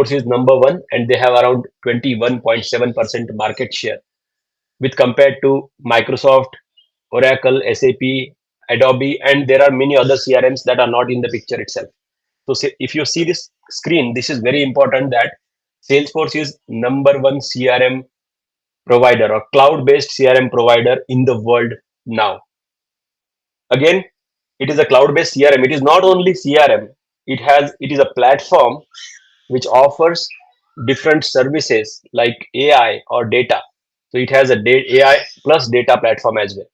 Salesforce is number one, and they have around 21.7% market share, with compared to Microsoft, Oracle, SAP, Adobe, and there are many other CRMs that are not in the picture itself. So if you see this screen, this is very important that Salesforce is number one CRM provider or cloud-based CRM provider in the world now. Again, it is a cloud-based CRM. It is not only CRM. It is a platform which offers different services like AI or data. So it has a AI plus data platform as well.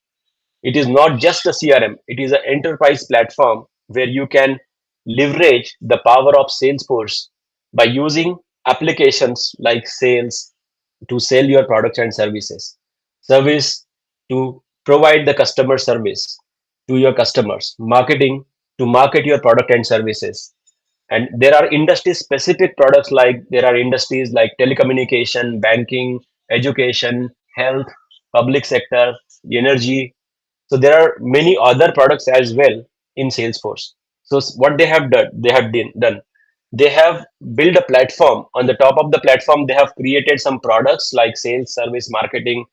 It is not just a CRM. It is an enterprise platform where you can leverage the power of Salesforce by using applications like sales to sell your products and services, service to provide the customer service to your customers, marketing to market your product and services. And there are industry specific products, like there are industries like telecommunication, banking, education, health, public sector, energy. So there are many other products as well in Salesforce. So what they have done, they have built a platform. On the top of the platform, they have created some products like sales, service, marketing,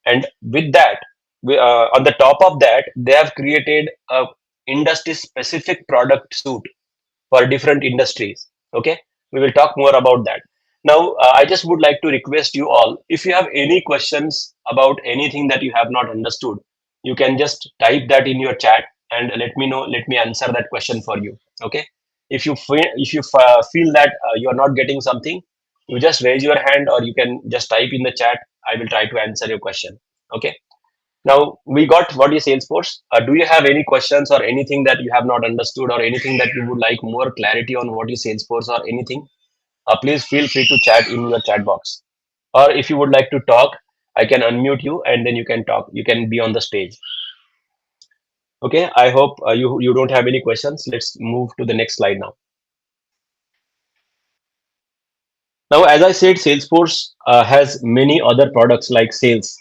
and with that, on the top of that, they have created a industry specific product suite for different industries. Okay, we will talk more about that. Now, I just would like to request you all, if you have any questions about anything that you have not understood, you can just type that in your chat and let me know. Let me answer that question for you. Okay. If you feel that you are not getting something, you just raise your hand or you can just type in the chat. I will try to answer your question. Okay. Now we got what is Salesforce. Do you have any questions or anything that you have not understood or anything that you would like more clarity on what is Salesforce or anything? Please feel free to chat in your chat box. Or if you would like to talk, I can unmute you and then you can talk. You can be on the stage. Okay. I hope you don't have any questions. Let's move to the next slide now. Now, as I said, Salesforce has many other products like sales.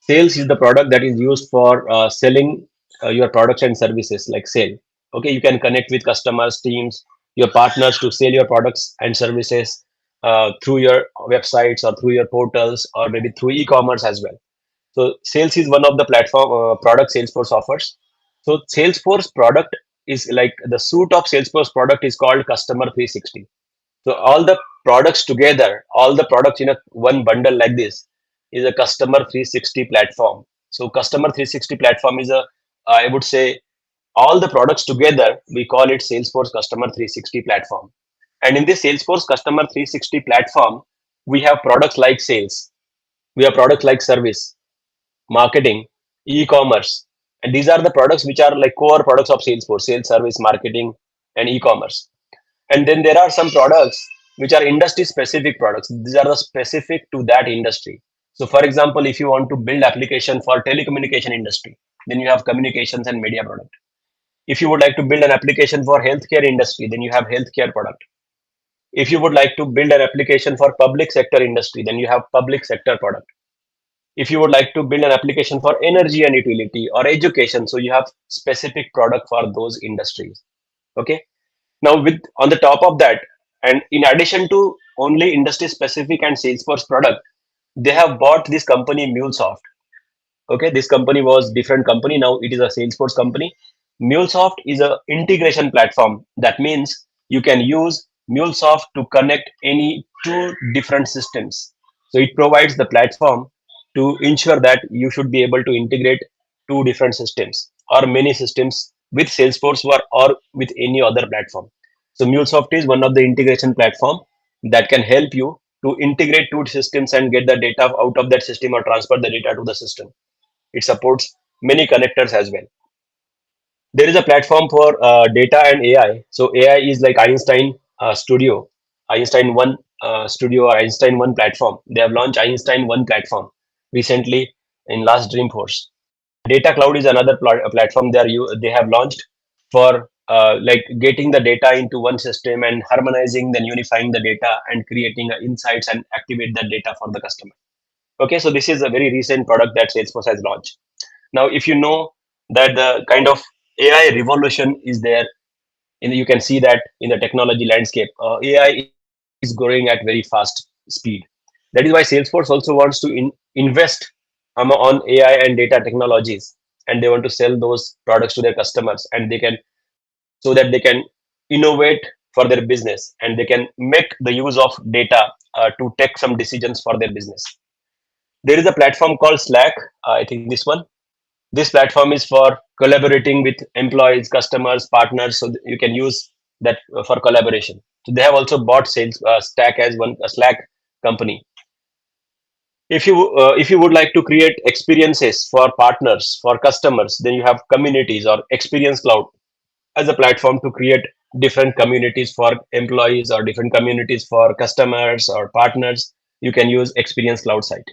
Sales is the product that is used for selling your products and services like sale. Okay, you can connect with customers, teams, your partners to sell your products and services through your websites or through your portals or maybe through e-commerce as well. So sales is one of the platform product Salesforce offers. So Salesforce product is like the suite of Salesforce product is called Customer 360. So all the products together, all the products in a one bundle like this is a Customer 360 platform. So Customer 360 platform is I would say, all the products together, we call it Salesforce Customer 360 platform. And in this Salesforce Customer 360 platform, we have products like sales, we have products like service, marketing, e-commerce. And these are the products which are like core products of Salesforce: sales, service, marketing, and e-commerce. And then there are some products which are industry specific products. These are the specific to that industry. So for example, if you want to build application for telecommunication industry, then you have communications and media product. If you would like to build an application for healthcare industry, then you have healthcare product. If you would like to build an application for public sector industry, then you have public sector product. If you would like to build an application for energy and utility or education, so you have specific product for those industries. Okay. Now, with on the top of that, and in addition to only industry specific and Salesforce product, they have bought this company MuleSoft. Okay, this company was different company. Now it is a Salesforce company. MuleSoft is a integration platform. That means you can use MuleSoft to connect any two different systems. So it provides the platform to ensure that you should be able to integrate two different systems or many systems with Salesforce or with any other platform. So MuleSoft is one of the integration platform that can help you to integrate two systems and get the data out of that system or transfer the data to the system. It supports many connectors as well. There is a platform for data and AI. So AI is like Einstein Studio, Einstein One Studio, or Einstein One platform. They have launched Einstein One platform recently in last Dreamforce. Data Cloud is another platform they have launched for like getting the data into one system and harmonizing, then unifying the data and creating insights and activate that data for the customer. Okay, so this is a very recent product that Salesforce has launched. Now, if you know that the kind of AI revolution is there, you can see that in the technology landscape, AI is growing at very fast speed. That is why Salesforce also wants to invest on AI and data technologies, and they want to sell those products to their customers, and they can, so that they can innovate for their business, and they can make the use of data to take some decisions for their business. There is a platform called Slack. I think this one. This platform is for collaborating with employees, customers, partners, so that you can use that for collaboration. So they have also bought Sales Stack as one a Slack company. If you would like to create experiences for partners, for customers, then you have Communities or Experience Cloud as a platform to create different communities for employees or different communities for customers or partners. You can use Experience Cloud site.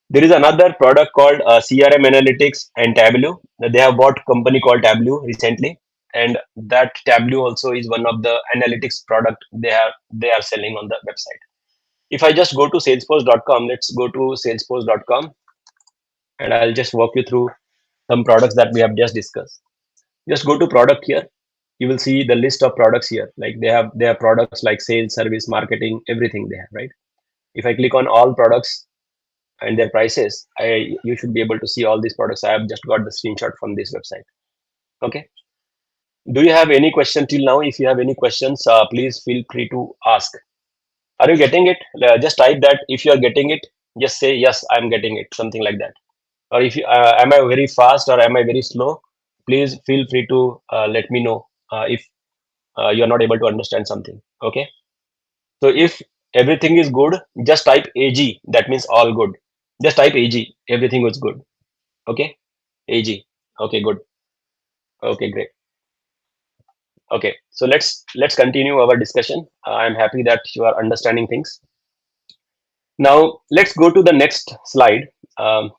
There is another product called CRM Analytics and Tableau. They have bought company called Tableau recently, and that Tableau also is one of the analytics product they are selling on the website. If I just go to salesforce.com, let's go to salesforce.com, and I'll just walk you through some products that we have just discussed. Just go to product here. You will see the list of products here. Like they have products like sales, service, marketing, everything they have, right? If I click on all products and their prices, you should be able to see all these products. I have just got the screenshot from this website. Okay. Do you have any question till now? If you have any questions, please feel free to ask. Are you getting it? Just type that. If you are getting it, just say yes, I'm getting it, something like that. Or if you am I very fast or am I very slow? Please feel free to let me know if you are not able to understand something. Okay. So if everything is good, just type AG. That means all good. Just type AG. Everything was good. Okay. AG. Okay. Good. Okay. Great. Okay. So let's continue our discussion. I'm happy that you are understanding things. Now let's go to the next slide. Um,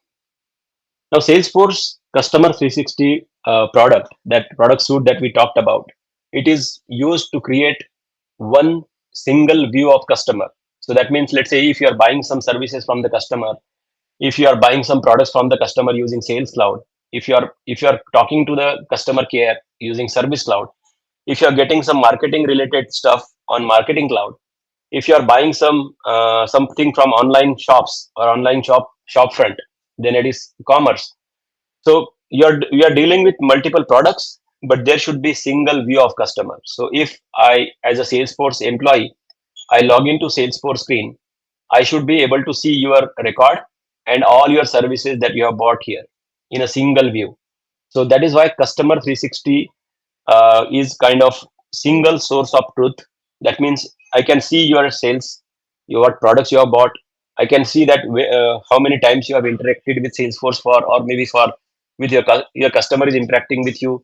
Now, Salesforce Customer 360 product, that product suite that we talked about, it is used to create one single view of customer. So that means, let's say, if you are buying some services from the customer, if you are buying some products from the customer using Sales Cloud, if you are talking to the customer care using Service Cloud, if you are getting some marketing related stuff on Marketing Cloud, if you are buying something from online shops or online shop front, then it is commerce. So you are dealing with multiple products, but there should be single view of customer. So if I, as a Salesforce employee, I log into Salesforce screen, I should be able to see your record and all your services that you have bought here in a single view. So that is why Customer 360 is kind of single source of truth. That means I can see your sales, your what products you have bought. I can see that how many times you have interacted with Salesforce for, or maybe for with your customer is interacting with you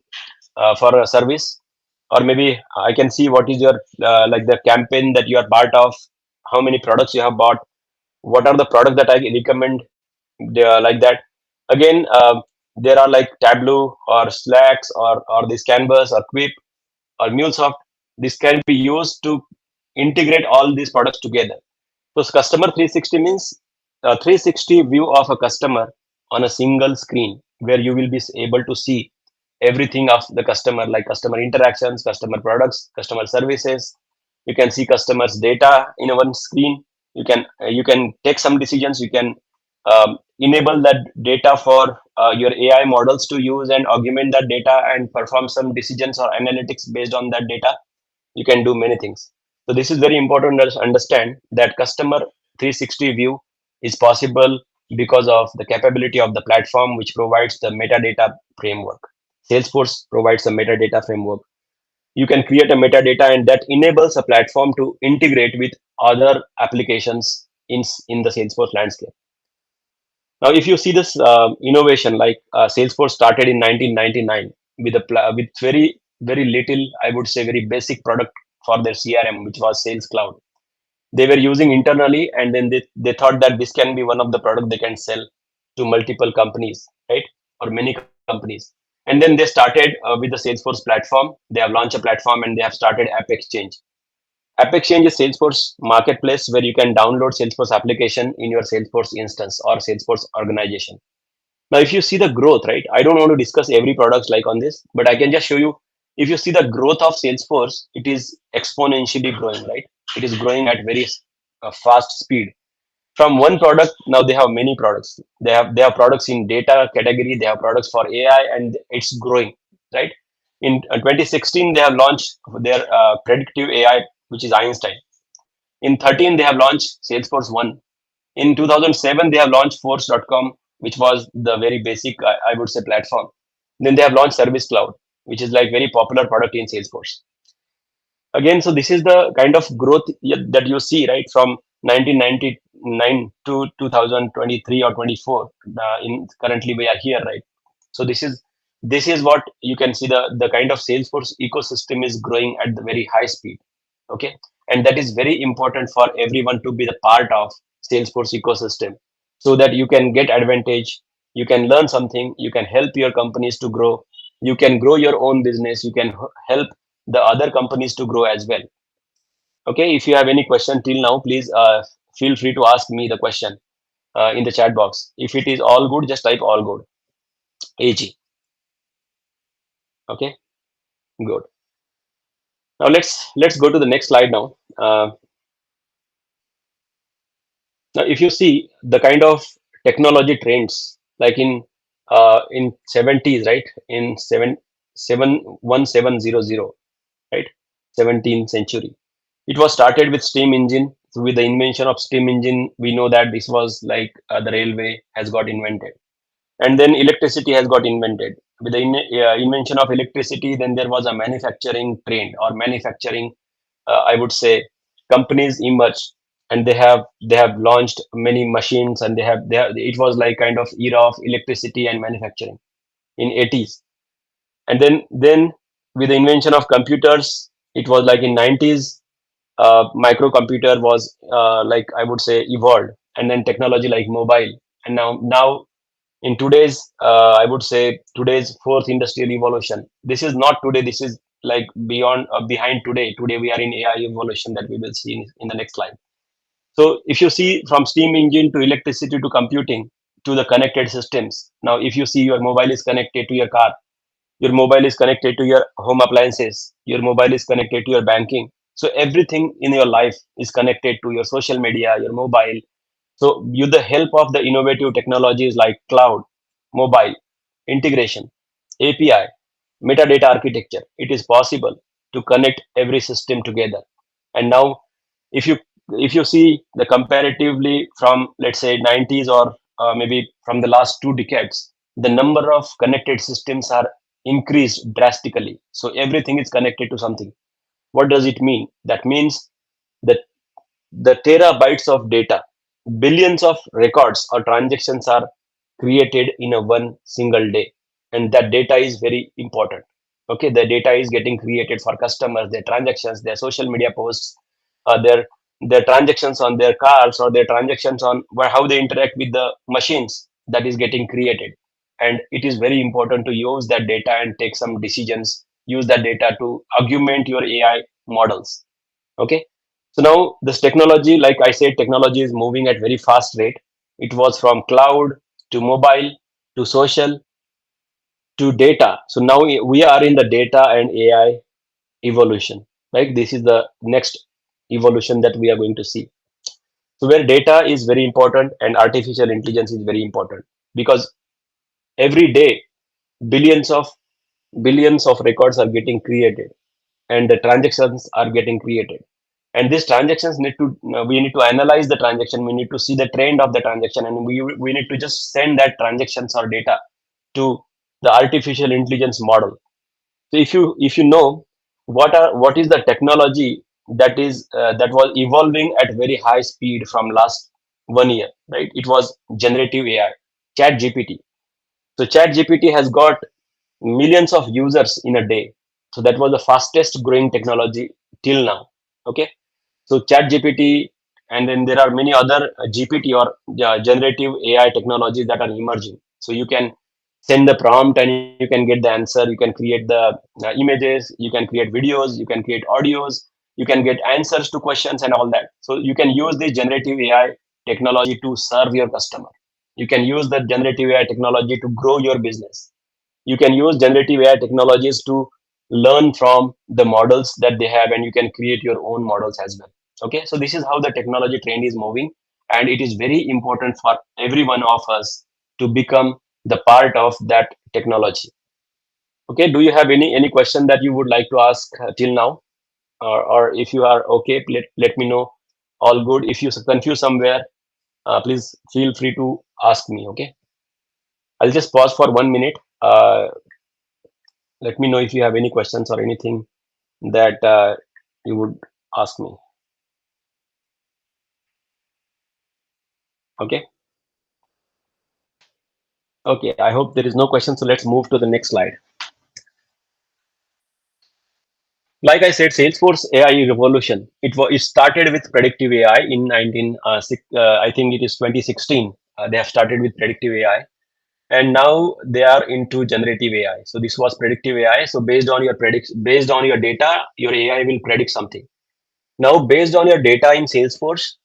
for a service, or maybe I can see what is your like the campaign that you are part of, how many products you have bought, what are the products that I recommend, like that. Again, there are like Tableau or Slacks or this Canvas or Quip or MuleSoft. This can be used to integrate all these products together. So customer 360 means a 360 view of a customer on a single screen, where you will be able to see everything of the customer, like customer interactions, customer products, customer services. You can see customers data in a one screen. You can take some decisions. You can enable that data for your AI models to use and augment that data and perform some decisions or analytics based on that data. You can do many things. So this is very important to understand that customer 360 view is possible because of the capability of the platform, which provides the metadata framework. Salesforce provides a metadata framework. You can create a metadata, and that enables a platform to integrate with other applications in the Salesforce landscape. Now, if you see this innovation, like Salesforce started in 1999 with with very little, I would say, very basic product for their CRM, which was Sales Cloud. They were using internally, and then they thought that this can be one of the product they can sell to multiple companies, right, or many companies. And then they started with the Salesforce platform. They have launched a platform, and they have started App Exchange. App Exchange is Salesforce marketplace where you can download Salesforce application in your Salesforce instance or Salesforce organization. Now, if you see the growth, right, I don't want to discuss every product like on this, but I can just show you. If you see the growth of Salesforce, it is exponentially growing, right? It is growing at very fast speed. From one product, now they have many products. They have products in data category, they have products for AI, and it's growing, right? In 2016, they have launched their predictive AI, which is Einstein. In 13, they have launched Salesforce One. In 2007, they have launched Force.com, which was the very basic, I would say, platform. Then they have launched Service Cloud, which is like very popular product in Salesforce. Again, so this is the kind of growth that you see, right, from 1999 to 2023 or 24. In currently we are here, right? So this is what you can see, the kind of Salesforce ecosystem is growing at the very high speed. Okay, and that is very important for everyone to be the part of Salesforce ecosystem, so that you can get advantage, you can learn something, you can help your companies to grow, you can grow your own business, you can help the other companies to grow as well. Okay, if you have any question till now, please feel free to ask me the question in the chat box. If it is all good, just type all good. AG. Okay, good. Now let's go to the next slide now. Now, if you see the kind of technology trends, like in 70s, right, in 1700, right, 17th century, it was started with steam engine. So with the invention of steam engine, we know that this was like the railway has got invented, and then electricity has got invented. With the invention of electricity, then there was a manufacturing trend, or manufacturing, I would say, companies emerged, and they have launched many machines, and they have it was like kind of era of electricity and manufacturing in 80s. And then with the invention of computers, it was like in 90s, microcomputer was like, I would say, evolved, and then technology like mobile, and now in today's, I would say, today's fourth industrial evolution. This is not today, this is like beyond, behind today we are in AI evolution that we will see in the next slide. So if you see, from steam engine to electricity to computing to the connected systems, now if you see, your mobile is connected to your car, your mobile is connected to your home appliances, your mobile is connected to your banking. So everything in your life is connected to your social media, your mobile. So, with the help of the innovative technologies like cloud, mobile, integration, API, metadata architecture, it is possible to connect every system together. And now, if you if you see the comparatively from, let's say, 90s, or maybe from the last 2 decades, the number of connected systems are increased drastically. So everything is connected to something. What does it mean? That means that the terabytes of data, billions of records or transactions are created in a one single day, and that data is very important. Okay, the data is getting created for customers, their transactions, their social media posts, their transactions on their cars, or their transactions on how they interact with the machines, that is getting created. And it is very important to use that data and take some decisions, use that data to augment your AI models. Okay, so now this technology, like I said, technology is moving at very fast rate. It was from cloud to mobile to social to data. So now we are in the data and AI evolution, right? This is the next evolution that we are going to see. So where data is very important and artificial intelligence is very important, because every day billions of billions of records are getting created, and the transactions are getting created, and these transactions need to, we need to analyze the transaction, we need to see the trend of the transaction, and we need to just send that transactions or data to the artificial intelligence model. So if you know what is the technology that was evolving at very high speed from last 1 year, right? It was generative AI, chat gpt. So chat gpt has got millions of users in a day. So that was the fastest growing technology till now. Okay, so chat gpt, and then there are many other gpt or generative AI technologies that are emerging. So you can send the prompt and you can get the answer, you can create the images, you can create videos, you can create audios, you can get answers to questions and all that. So you can use this generative AI technology to serve your customer. You can use the generative AI technology to grow your business. You can use generative AI technologies to learn from the models that they have, and you can create your own models as well. Okay, so this is how the technology trend is moving, and it is very important for every one of us to become the part of that technology. Okay, do you have any question that you would like to ask till now, or if you are okay, let me know. All good. If you confuse somewhere, please feel free to ask me. Okay, I'll just pause for 1 minute. Let me know if you have any questions or anything that you would ask me. Okay. Okay, I hope there is no question. So let's move to the next slide. Like I said, Salesforce AI revolution. It started with predictive AI in I think it is 2016. They have started with predictive AI, and now they are into generative AI. So this was predictive AI. So based on your data, your AI will predict something. Now based on your data in Salesforce,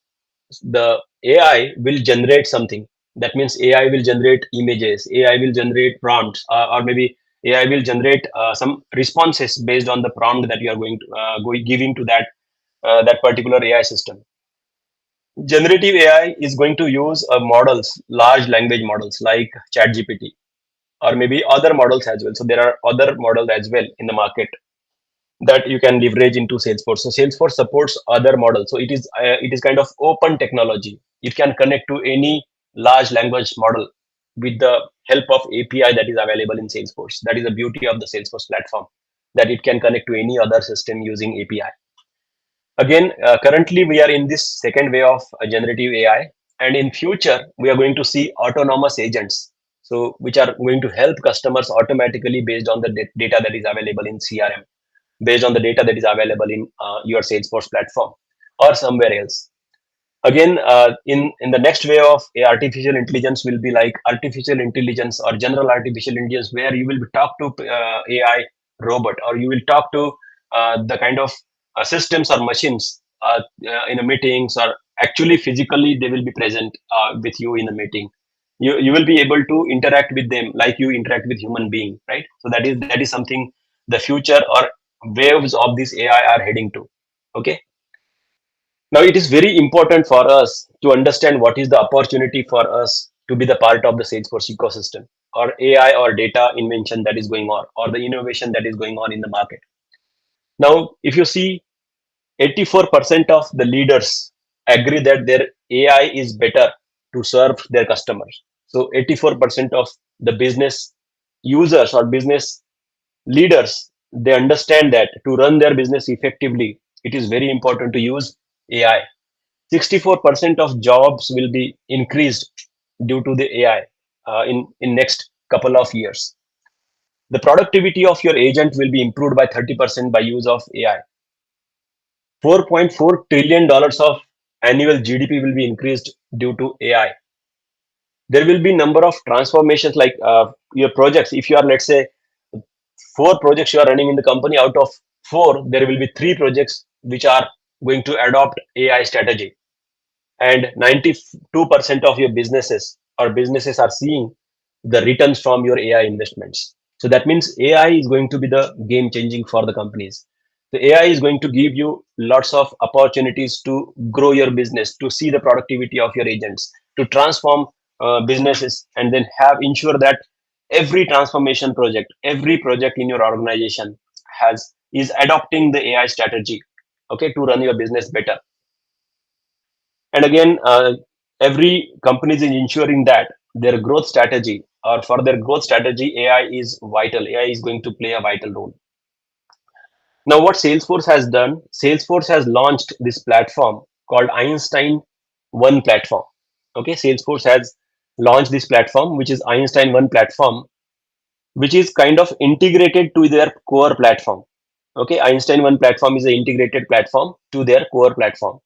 the AI will generate something. That means AI will generate images, AI will generate prompts, or maybe AI will generate some responses based on the prompt that you are giving to that particular AI system. Generative AI is going to use models, large language models like ChatGPT, or maybe other models as well. So there are other models as well in the market that you can leverage into Salesforce. So Salesforce supports other models. So it is kind of open technology. It can connect to any large language model with the help of API that is available in Salesforce. That is the beauty of the Salesforce platform, that it can connect to any other system using API. Again, currently we are in this second way of generative AI, and in future we are going to see autonomous agents. So which are going to help customers automatically based on the data that is available in CRM, based on the data that is available in your Salesforce platform or somewhere else. Again, in the next way of artificial intelligence will be like artificial intelligence or general artificial intelligence, where you will talk to AI robot, or you will talk to the kind of systems or machines in a meetings, or actually physically they will be present with you in the meeting. You will be able to interact with them like you interact with human being, right? So that is something the future or waves of this AI are heading to. Okay. Now, it is very important for us to understand what is the opportunity for us to be the part of the Salesforce ecosystem, or AI or data invention that is going on, or the innovation that is going on in the market. Now, if you see, 84% of the leaders agree that their AI is better to serve their customers. So, 84% of the business users or business leaders, they understand that to run their business effectively, it is very important to use AI. 64% of jobs will be increased due to the AI in next couple of years. The productivity of your agent will be improved by 30% by use of AI. $4.4 trillion of annual GDP will be increased due to AI. There will be number of transformations like your projects. If you are, let's say, four projects you are running in the company, out of four, there will be three projects which are going to adopt AI strategy, and 92% of your businesses are seeing the returns from your AI investments. So that means AI is going to be the game changing for the companies. The AI is going to give you lots of opportunities to grow your business, to see the productivity of your agents, to transform businesses, and then have ensure that every transformation project, every project in your organization has is adopting the AI strategy, okay, to run your business better. And again, every company is ensuring that their growth strategy, or for their growth strategy, AI is vital. AI is going to play a vital role. Now, what Salesforce has done, Salesforce has launched this platform called Einstein One Platform. Okay, Salesforce has launched this platform, which is Einstein One Platform, which is kind of integrated to their core platform. Okay, Einstein One Platform is an integrated platform to their core platform.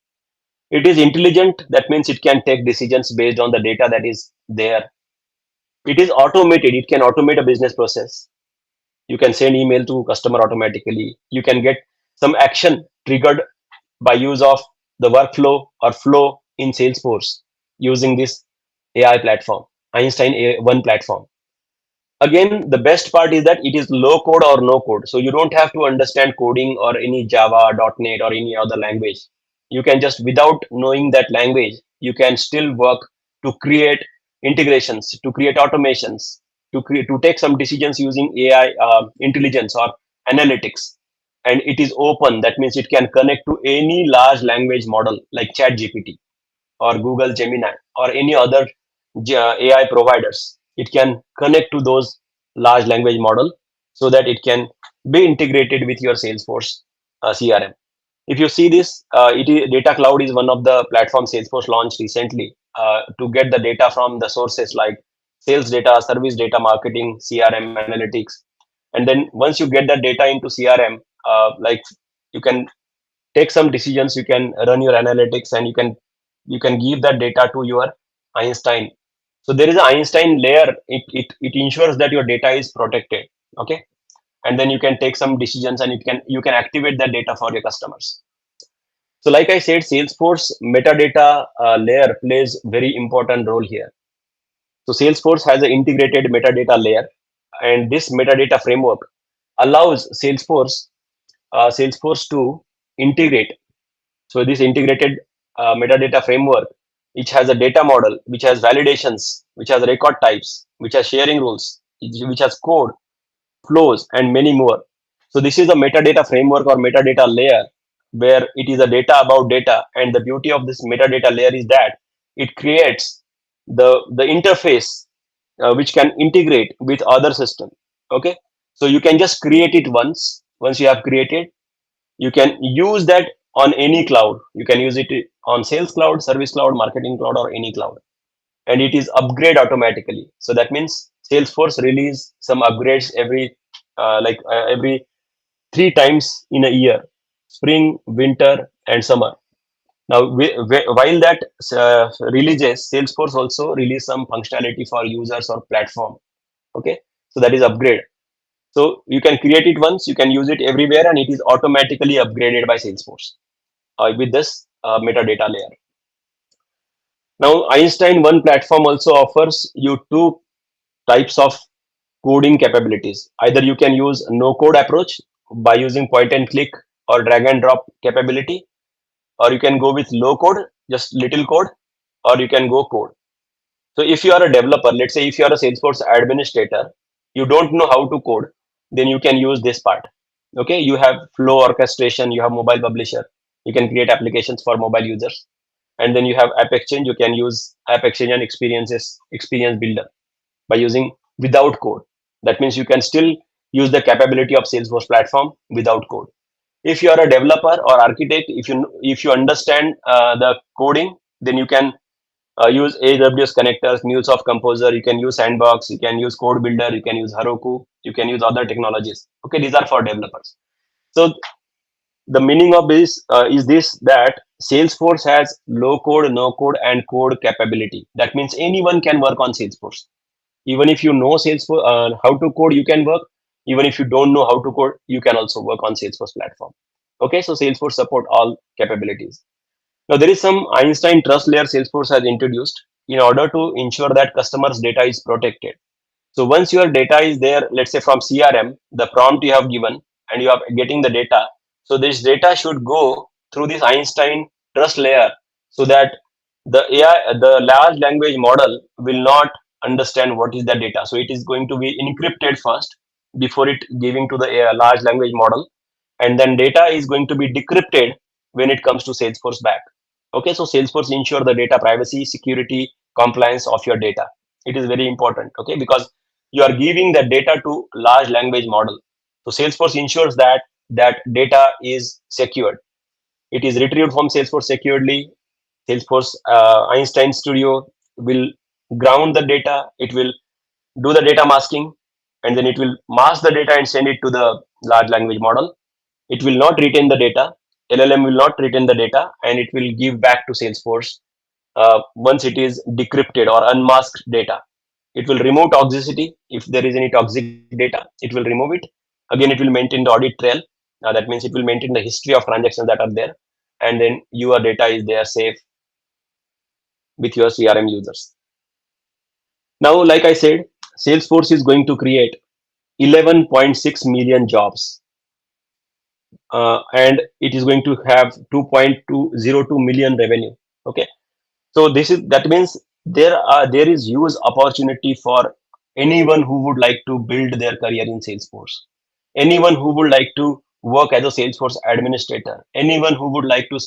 It is intelligent. That means it can take decisions based on the data that is there. It is automated. It can automate a business process. You can send email to customer automatically. You can get some action triggered by use of the workflow or flow in Salesforce using this AI platform, One platform. Again, the best part is that it is low code or no code. So you don't have to understand coding or any Java, .NET or any other language. you can just, without knowing that language, you can still work to create integrations, to create automations, to take some decisions using AI intelligence or analytics. And it is open. That means it can connect to any large language model like Chat GPT or Google Gemini or any other AI providers. It can connect to those large language model so that it can be integrated with your Salesforce CRM. If you see this, Data Cloud is one of the platforms Salesforce launched recently to get the data from the sources like sales data, service data, marketing, CRM, analytics. And then once you get that data into CRM, like you can take some decisions, you can run your analytics, and you can give that data to your Einstein. So there is an Einstein layer. It ensures that your data is protected. Okay. And then you can take some decisions, and you can activate that data for your customers. So like I said, Salesforce metadata layer plays very important role here. So Salesforce has an integrated metadata layer, and this metadata framework allows Salesforce to integrate. So this integrated metadata framework, which has a data model, which has validations, which has record types, which has sharing rules, which has code, flows, and many more. So this is a metadata framework or metadata layer where it is a data about data. And the beauty of this metadata layer is that it creates the interface which can integrate with other system. Okay. So you can just create it once. Once you have created, you can use that on any cloud. You can use it on sales cloud, service cloud, marketing cloud, or any cloud, and it is upgrade automatically. So that means Salesforce release some upgrades every 3 times in a year: spring, winter, and summer. Now while that releases, Salesforce also release some functionality for users or platform. Okay. So that is upgrade. So you can create it once, you can use it everywhere, and it is automatically upgraded by Salesforce with this metadata layer. Now, Einstein One platform also offers you two types of coding capabilities. Either you can use no code approach by using point and click or drag and drop capability, or you can go with low code, just little code, or you can go code. So if you are a developer, let's say if you are a Salesforce administrator, you don't know how to code, then you can use this part. Okay, you have flow orchestration, you have mobile publisher, you can create applications for mobile users, and then you have App Exchange. You can use App Exchange and experience builder by using without code. That means you can still use the capability of Salesforce platform without code. If you are a developer or architect, if you understand the coding, then you can use AWS connectors, MuleSoft Composer. You can use Sandbox. You can use Code Builder. You can use Heroku. You can use other technologies. Okay, these are for developers. So the meaning of this is this, that Salesforce has low code, no code, and code capability. That means anyone can work on Salesforce. Even if you know Salesforce how to code, you can work. Even if you don't know how to code, you can also work on Salesforce platform. Okay, so Salesforce support all capabilities. Now there is some Einstein trust layer Salesforce has introduced in order to ensure that customers' data is protected. So once your data is there, let's say from CRM, the prompt you have given and you are getting the data. So this data should go through this Einstein trust layer so that the large language model will not understand what is the data. So it is going to be encrypted first before it giving to the large language model, and then data is going to be decrypted when it comes to Salesforce back. Okay, so Salesforce ensure the data privacy, security, compliance of your data. It is very important. Okay, because you are giving the data to large language model. So Salesforce ensures that that data is secured. It is retrieved from Salesforce securely. Salesforce Einstein Studio will ground the data. It will do the data masking, and then it will mask the data and send it to the large language model. It will not retain the data. LLM will not retain the data, and it will give back to Salesforce once it is decrypted or unmasked data. It will remove toxicity. If there is any toxic data, it will remove it. Again, it will maintain the audit trail. That means it will maintain the history of transactions that are there, and then your data is there safe with your CRM users. Now, like I said, Salesforce is going to create 11.6 million jobs and it is going to have 2.202 million revenue. Okay, so that means there is huge opportunity for anyone who would like to build their career in Salesforce, anyone who would like to work as a Salesforce administrator, anyone who would like to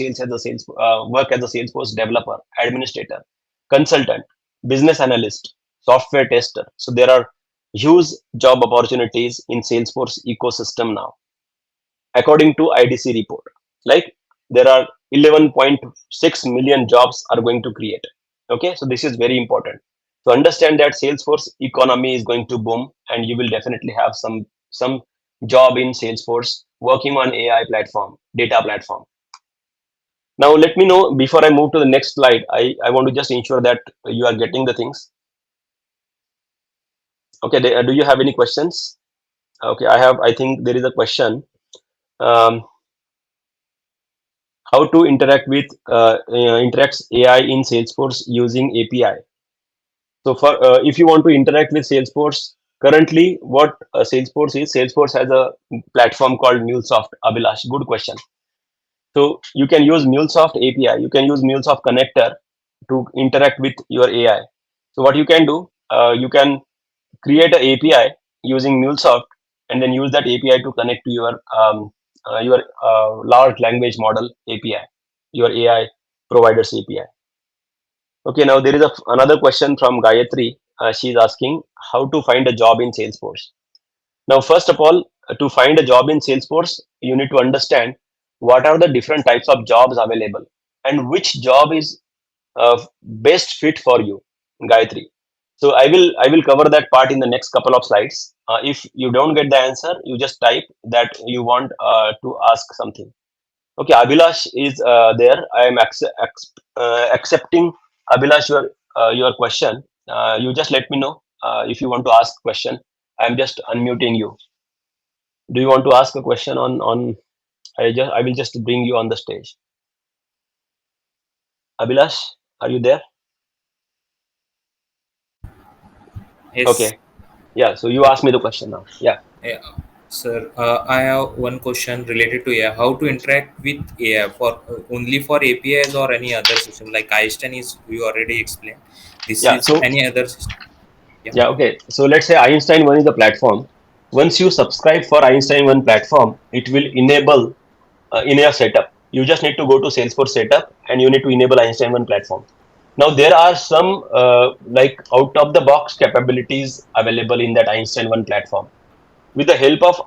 work as a Salesforce developer, administrator, consultant, business analyst, software tester. So there are huge job opportunities in Salesforce ecosystem now, according to IDC report. Like, there are 11.6 million jobs are going to create. Okay, so this is very important to understand that Salesforce economy is going to boom, and you will definitely have some job in Salesforce working on AI platform, data platform. Now let me know, before I move to the next slide, I want to just ensure that you are getting the things. Okay, do you have any questions? Okay, I think there is a question. um, how to interact with interacts AI in Salesforce using API. So for if you want to interact with Salesforce, currently what Salesforce has a platform called MuleSoft. Abhilash, good question. So you can use MuleSoft API, you can use MuleSoft connector to interact with your AI. So what you can do, you can create an API using MuleSoft, and then use that API to connect to your large language model API, your AI providers API. Okay, now there is another question from Gayatri. She's asking how to find a job in Salesforce. Now, first of all, to find a job in Salesforce, you need to understand what are the different types of jobs available and which job is best fit for you, Gayatri. So I will cover that part in the next couple of slides. If you don't get the answer, you just type that you want to ask something. Okay, Abhilash is there. I am accepting, Abhilash, your question. You just let me know if you want to ask question. I am just unmuting you. Do you want to ask a question on? I will just bring you on the stage. Abhilash, are you there? Yes, Okay. Yeah. So you ask okay. me the question now. Yeah. Yeah. Sir, I have one question related to AI. How to interact with AI for only for APIs or any other system like Einstein is you already explained. This Yeah. is So any other system. Yeah. yeah. Okay. So let's say Einstein One is the platform. Once you subscribe for Einstein One platform, it will enable in your setup. You just need to go to Salesforce setup and you need to enable Einstein One platform. Now there are some like out of the box capabilities available in that Einstein One platform. With the help of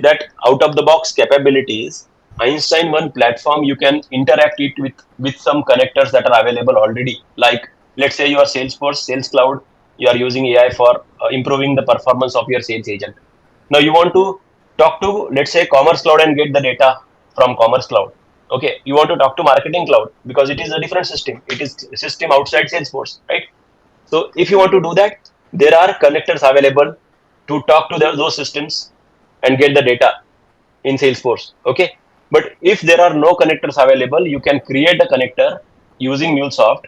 that out of the box capabilities, Einstein One platform, you can interact it with some connectors that are available already. Like, let's say your Salesforce Sales Cloud, you are using AI for improving the performance of your sales agent. Now you want to talk to, let's say, Commerce Cloud and get the data from Commerce Cloud. Okay, you want to talk to Marketing Cloud because it is a different system. It is a system outside Salesforce, right? So if you want to do that, there are connectors available to talk to those systems and get the data in Salesforce. Okay, but if there are no connectors available, you can create a connector using MuleSoft.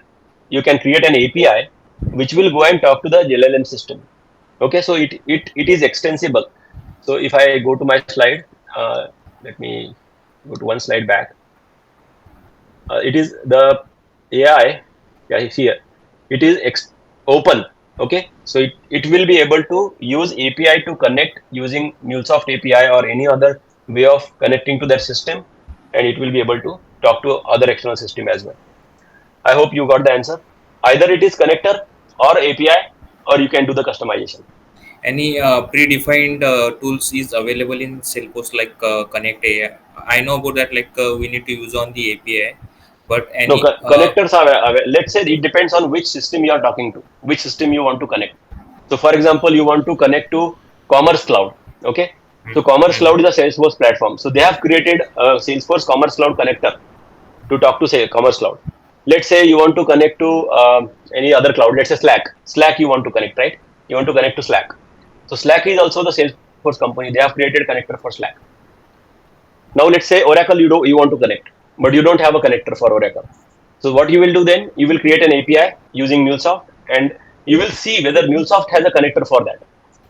You can create an API which will go and talk to the LLM system. Okay, so it is extensible. So if I go to my slide, let me go to one slide back. It is the AI. Yeah, it's here. It is open. Okay, so it will be able to use API to connect using MuleSoft API or any other way of connecting to that system, and it will be able to talk to other external system as well. I hope you got the answer. Either it is connector or API, or you can do the customization. Any predefined tools is available in Salesforce like Connect AI. I know about that. Like we need to use on the API, but No, any connectors are, let's say it depends on which system you are talking to, which system you want to connect. So, for example, you want to connect to Commerce Cloud. Okay. So, Commerce Cloud is a Salesforce platform. So, they have created a Salesforce Commerce Cloud connector to talk to, say, Commerce Cloud. Let's say you want to connect to any other cloud. Let's say Slack. Slack you want to connect, right? You want to connect to Slack. So, Slack is also the Salesforce company. They have created connector for Slack. Now, let's say Oracle you want to connect, but you don't have a connector for Oracle. So what you will do then, you will create an API using MuleSoft, and you will see whether MuleSoft has a connector for that.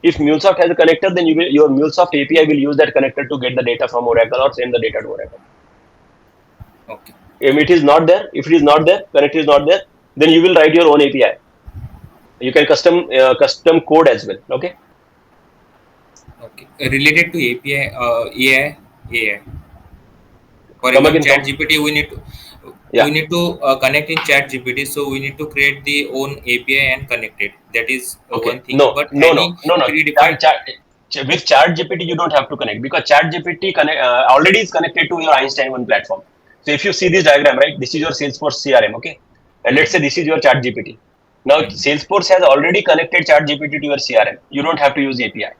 If MuleSoft has a connector, then your MuleSoft API will use that connector to get the data from Oracle or send the data to Oracle. Okay. If it is not there, connector is not there, then you will write your own API. You can custom code as well. Okay. Okay. Related to API, AI. For Come example, again. Chat Come. GPT, Yeah. we need to connect in Chat GPT, so we need to create the own API and connect it. That is Okay. one thing. No. But No. No. any No. No. predefined, With Chat GPT, you don't have to connect because Chat GPT already is connected to your Einstein One platform. So if you see this diagram, right, this is your Salesforce CRM. Okay. And let's hmm, say this is your Chat GPT. Now hmm, Salesforce has already connected Chat GPT to your CRM. You don't have to use API.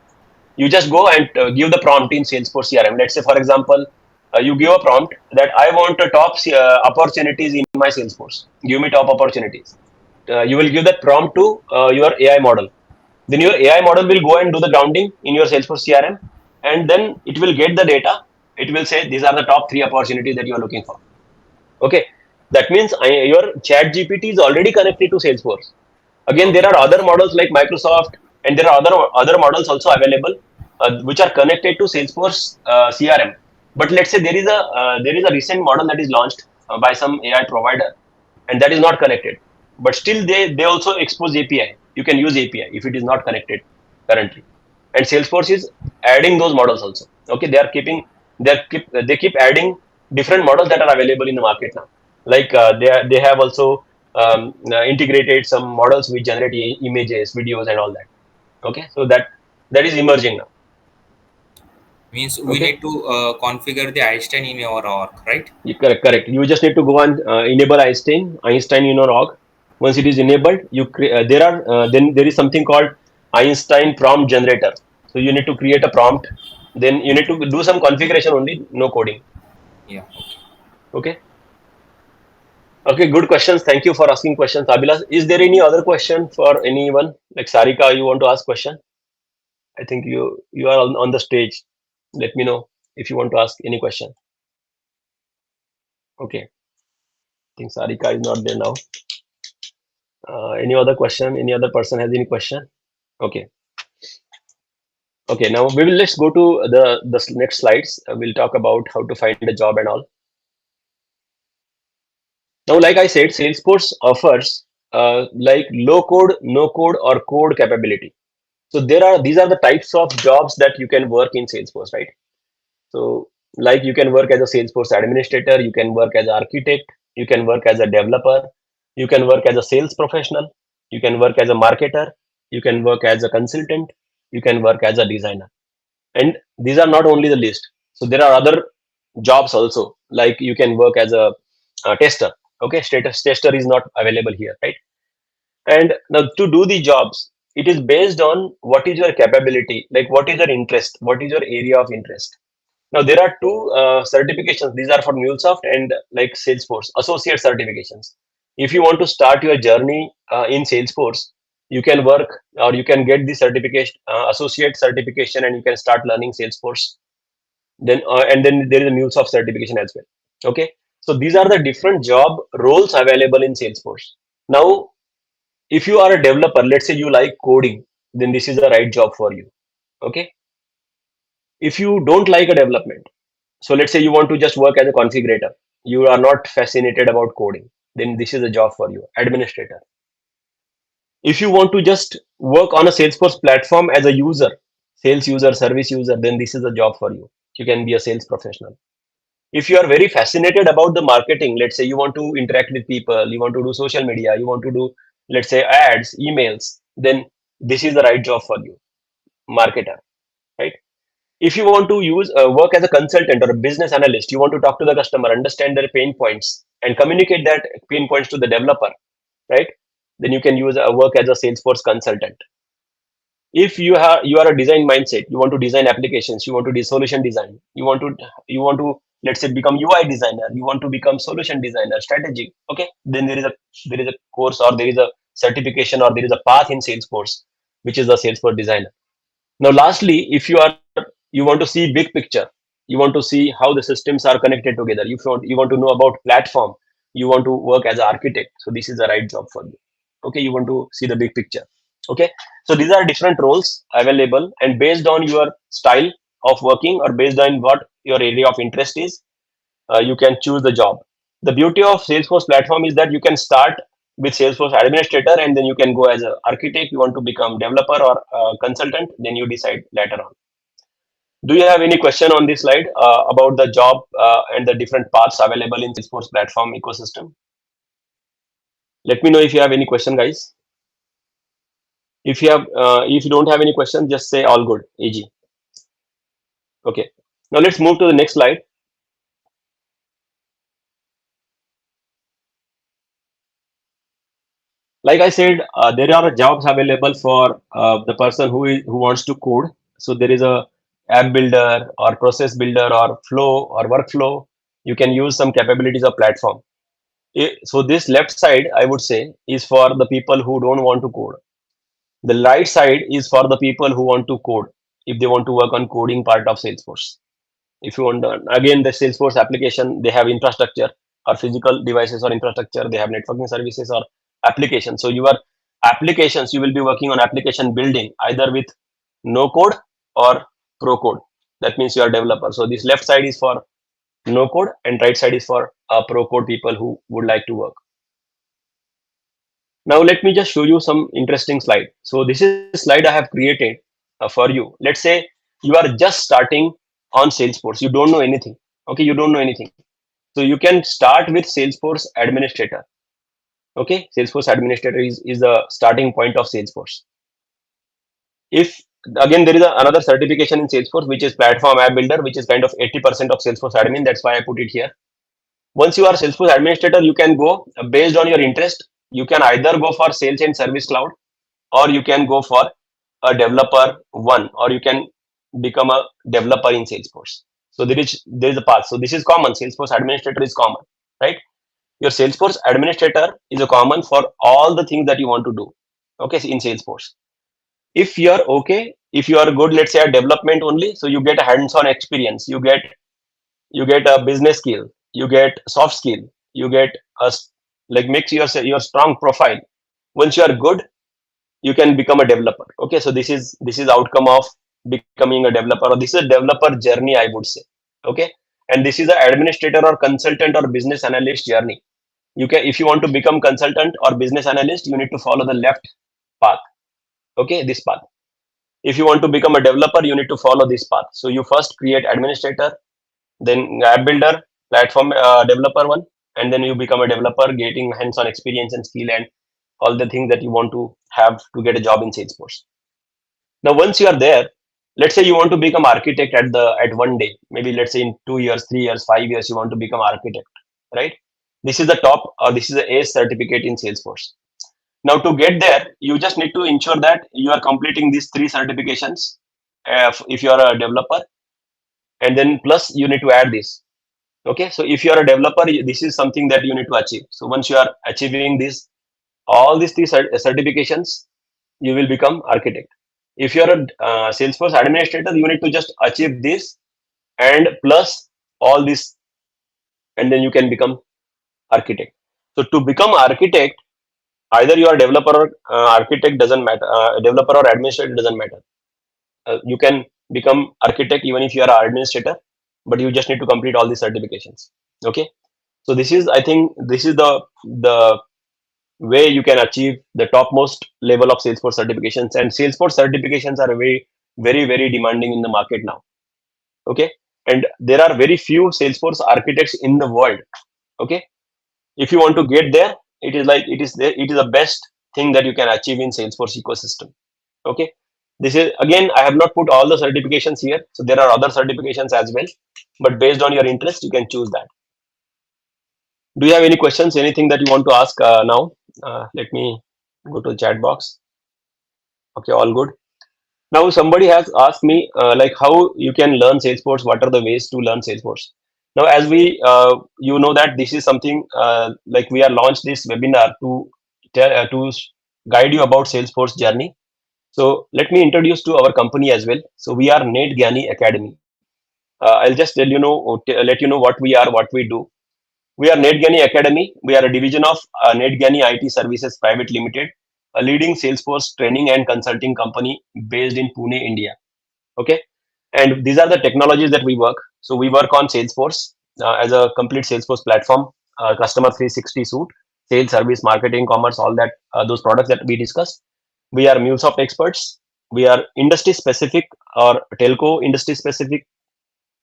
You just go and give the prompt in Salesforce CRM. Let's say, for example, you give a prompt that I want the top opportunities in my Salesforce. Give me top opportunities. You will give that prompt to your AI model. Then your AI model will go and do the grounding in your Salesforce CRM, and then it will get the data. It will say these are the top three opportunities that you are looking for. Okay, that means your Chat GPT is already connected to Salesforce. Again, there okay, are other models like Microsoft, and there are other models also available which are connected to Salesforce CRM. But let's say there is a recent model that is launched by some AI provider, and that is not connected. But still, they also expose API. You can use API if it is not connected currently. And Salesforce is adding those models also. Okay, they keep adding different models that are available in the market now. Like they have also integrated some models which generate images, videos, and all that. Okay, so that is emerging now. means we Okay, need to configure the Einstein in our org, right? correct. You just need to go and enable Einstein in your org. Once it is enabled, then there is something called Einstein prompt generator. So you need to create a prompt. Then you need to do some configuration only, no coding. Yeah. Okay. Okay. Okay, good questions. Thank you for asking questions, Abhilash. Is there any other question for anyone? Like Sarika, you want to ask question? I think you are on the stage. Let me know if you want to ask any question. Okay, I think Sarika is not there now. Any other question? Any other person has any question? Okay. Okay. Now we will let's go to the next slides. We'll talk about how to find a job and all. Now, like I said, Salesforce offers like low code, no code, or code capability. So these are the types of jobs that you can work in Salesforce, right? So like you can work as a Salesforce administrator, you can work as an architect, you can work as a developer, you can work as a sales professional, you can work as a marketer, you can work as a consultant, you can work as a designer. And these are not only the list. So there are other jobs also, like you can work as a tester. Okay, status tester is not available here, right? And now to do the jobs, it is based on what is your capability, like what is your interest, what is your area of interest. Now there are two certifications. These are for MuleSoft and like Salesforce associate certifications. If you want to start your journey in Salesforce, you can work or you can get the certification, associate certification, and you can start learning Salesforce. Then there is a MuleSoft certification as well. Okay, so these are the different job roles available in Salesforce. Now, if you are a developer, let's say you like coding, then this is the right job for you. Okay, if you don't like a development, so let's say you want to just work as a configurator, you are not fascinated about coding, then this is a job for you. Administrator. If you want to just work on a Salesforce platform as a user, sales user, service user, then this is a job for you. You can be a sales professional. If you are very fascinated about the marketing, let's say you want to interact with people, you want to do social media, you want to do, let's say, ads, emails, then this is the right job for you. Marketer, right? If you want to use work as a consultant or a business analyst, you want to talk to the customer, understand their pain points, and communicate that pain points to the developer, right? Then you can use work as a Salesforce consultant. If you are a design mindset, you want to design applications, you want to do solution design, you want to let's say become UI designer, you want to become solution designer, strategic. Okay, then there is a course or there is a certification or there is a path in Salesforce, which is the Salesforce designer. Now, lastly, if you want to see big picture, you want to see how the systems are connected together. You want to know about platform. You want to work as an architect. So this is the right job for you. Okay, you want to see the big picture. Okay, so these are different roles available, and based on your style of working or based on what your area of interest is, you can choose the job. The beauty of Salesforce platform is that you can start with Salesforce administrator, and then you can go as an architect. You want to become developer or consultant, then you decide later on. Do you have any question on this slide about the job and the different paths available in Salesforce platform ecosystem? Let me know if you have any question, guys. If you don't have any question, just say all good, AG. Okay. Now let's move to the next slide. Like I said, there are jobs available for the person who wants to code. So there is a app builder or process builder or flow or workflow. You can use some capabilities of platform. So this left side, I would say, is for the people who don't want to code. The right side is for the people who want to code. If they want to work on coding part of Salesforce. If you want, again, the Salesforce application, they have infrastructure or physical devices or infrastructure. They have networking services or applications. So your applications, you will be working on application building either with no code or pro code. That means you are a developer. So this left side is for no code and right side is for pro code people who would like to work. Now let me just show you some interesting slide. So this is slide I have created for you. Let's say you are just starting on Salesforce. You don't know anything. Okay, you don't know anything. So you can start with Salesforce administrator. Okay, Salesforce administrator is the starting point of Salesforce. If again there is another certification in Salesforce which is platform app builder, which is kind of 80% of Salesforce admin. That's why I put it here. Once you are Salesforce administrator, you can go based on your interest. You can either go for sales and service cloud, or you can go for a developer one, or you can become a developer in Salesforce. So there is a path. So this is common. Salesforce administrator is common, right? Your Salesforce administrator is a common for all the things that you want to do. Okay, in Salesforce. If you are okay, if you are good, let's say a development only, so you get a hands-on experience. You get a business skill. You get soft skill. You get like makes your strong profile. Once you are good, you can become a developer. Okay, so this is outcome of becoming a developer, or this is a developer journey, I would say. Okay, and this is an administrator or consultant or business analyst journey. You can, if you want to become consultant or business analyst, you need to follow the left path. Okay, this path. If you want to become a developer, you need to follow this path. So you first create administrator, then app builder, platform developer one, and then you become a developer, getting hands-on experience and skill and all the things that you want to have to get a job in Salesforce. Now once you are there, let's say you want to become architect at one day, maybe let's say in 2 years, 3 years, 5 years, you want to become architect, right? This is the top, or this is the A certificate in Salesforce. Now to get there, you just need to ensure that you are completing these three certifications if you are a developer, and then plus you need to add this. Okay, so if you are a developer, this is something that you need to achieve. So once you are achieving this, all these three certifications, you will become architect. If you are a Salesforce administrator, you need to just achieve this and plus all this, and then you can become architect. So to become architect, either you are developer or architect, doesn't matter. Developer or administrator, doesn't matter. You can become architect even if you are an administrator, but you just need to complete all these certifications. Okay, so this is, I think, this is the way you can achieve the topmost level of Salesforce certifications. And Salesforce certifications are very demanding in the market now. Okay, and there are very few Salesforce architects in the world. Okay, if you want to get there, it is the best thing that you can achieve in Salesforce ecosystem. Okay, this is, again, I have not put all the certifications here, so there are other certifications as well, but based on your interest, you can choose that. Do you have any questions, anything that you want to ask now? Let me go to the chat box. Okay, all good. Now somebody has asked me like how you can learn Salesforce, what are the ways to learn Salesforce. Now as we you know that this is something like we are launched this webinar to guide you about Salesforce journey. So let me introduce to our company as well. So we are Net Gyani Academy. I'll just tell you know let you know what we are, what we do. We are Net Gyani Academy. We are a division of Net Gyani IT Services Private Limited. a leading Salesforce training and consulting company based in Pune, India. Okay, and these are the technologies that we work. So we work on Salesforce as a complete Salesforce platform, customer 360 suite, sales, service, marketing, commerce, all that, those products that we discussed. We are MuleSoft experts. We are industry specific or telco industry specific,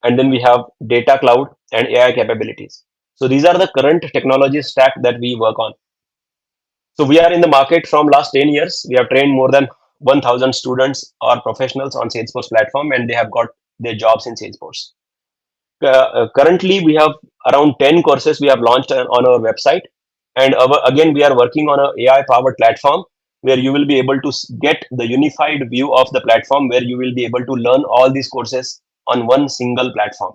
and then we have data cloud and AI capabilities. So these are the current technology stack that we work on. So we are in the market from last 10 years. We have trained more than 1,000 students or professionals on Salesforce platform, and they have got their jobs in Salesforce. Currently, we have around 10 courses we have launched on our website, and again we are working on a AI powered platform where you will be able to get the unified view of the platform, where you will be able to learn all these courses on one single platform.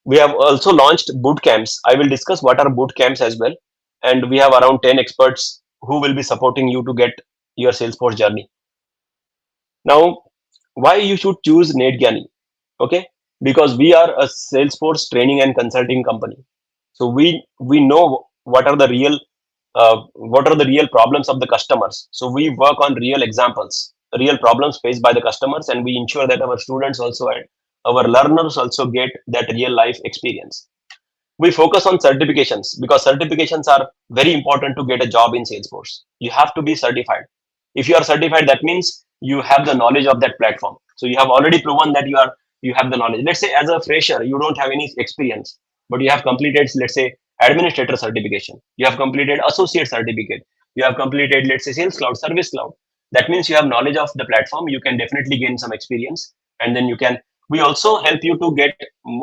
We have also launched boot camps. I will discuss what are boot camps as well, and we have around 10 experts who will be supporting you to get your Salesforce journey. Now, why you should choose NetGyani? Okay, because we are a Salesforce training and consulting company, so we know what are the real problems of the customers. So we work on real examples, real problems faced by the customers, and we ensure that our students also and our learners also get that real life experience. We focus on certifications because certifications are very important to get a job in Salesforce. You have to be certified. If you are certified, that means you have the knowledge of that platform, so you have already proven that you have the knowledge. Let's say as a fresher you don't have any experience, but you have completed, let's say, administrator certification, you have completed associate certificate, you have completed, let's say, sales cloud, service cloud. That means you have knowledge of the platform, you can definitely gain some experience, and then you can, we also help you to get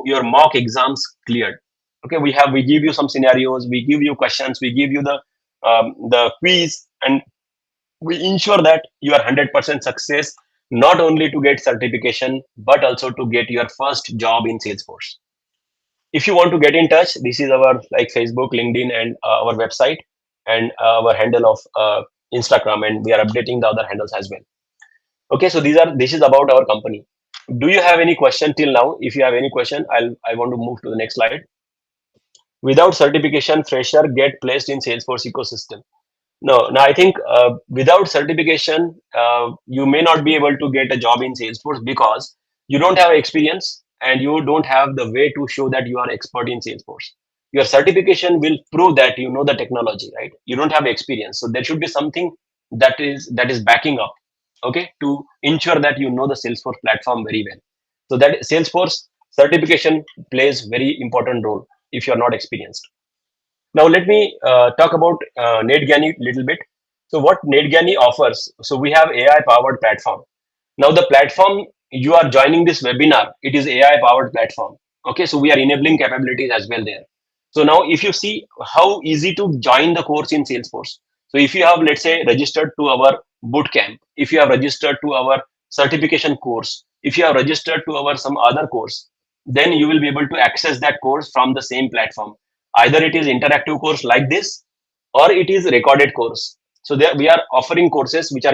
your mock exams cleared. Okay, we give you some scenarios, we give you questions, we give you the quiz, and we ensure that you are 100% success, not only to get certification but also to get your first job in Salesforce. If you want to get in touch, this is our like Facebook, LinkedIn, and our website, and our handle of Instagram, and we are updating the other handles as well. Okay, so this is about our company. Do you have any question till now? If you have any question, I want to move to the next slide. Without certification, fresher get placed in Salesforce ecosystem. No, I think without certification, you may not be able to get a job in Salesforce because you don't have experience and you don't have the way to show that you are expert in Salesforce. Your certification will prove that you know the technology, right? You don't have experience, so there should be something that is backing up, okay, to ensure that you know the Salesforce platform very well. So that Salesforce certification plays very important role if you are not experienced. Now let me talk about NetGyani little bit. So what NetGyani offers? So we have AI powered platform. Now the platform you are joining this webinar, it is AI powered platform. Okay, so we are enabling capabilities as well there. So now if you see how easy to join the course in Salesforce. So if you have, let's say, registered to our boot camp, if you have registered to our certification course, if you have registered to our some other course, then you will be able to access that course from the same platform. Either it is interactive course like this, or it is recorded course. So there we are offering courses which are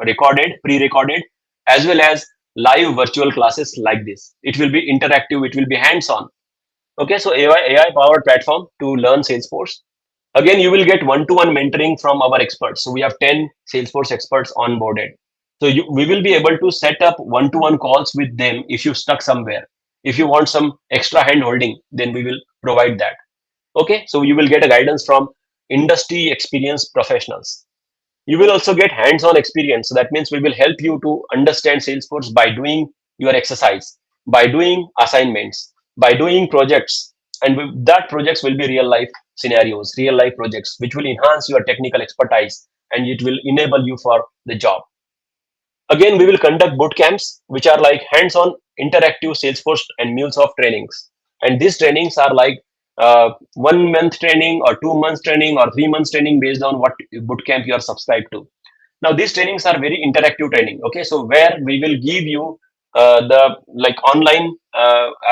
recorded, pre-recorded, as well as live virtual classes like this. It will be interactive, it will be hands-on. Okay, so AI powered platform to learn Salesforce. Again, you will get one-to-one mentoring from our experts. So we have 10 Salesforce experts onboarded. So we will be able to set up one-to-one calls with them if you stuck somewhere. If you want some extra hand holding, then we will provide that. Okay, so you will get a guidance from industry experienced professionals. You will also get hands-on experience. So that means we will help you to understand Salesforce by doing your exercise, by doing assignments, by doing projects, and that projects will be real life scenarios, real life projects, which will enhance your technical expertise and it will enable you for the job. Again, we will conduct boot camps, which are like hands-on interactive Salesforce and MuleSoft trainings. And these trainings are like 1 month training or 2 months training or 3 months training based on what boot camp you are subscribed to. Now, these trainings are very interactive training. Okay, so where we will give you the like online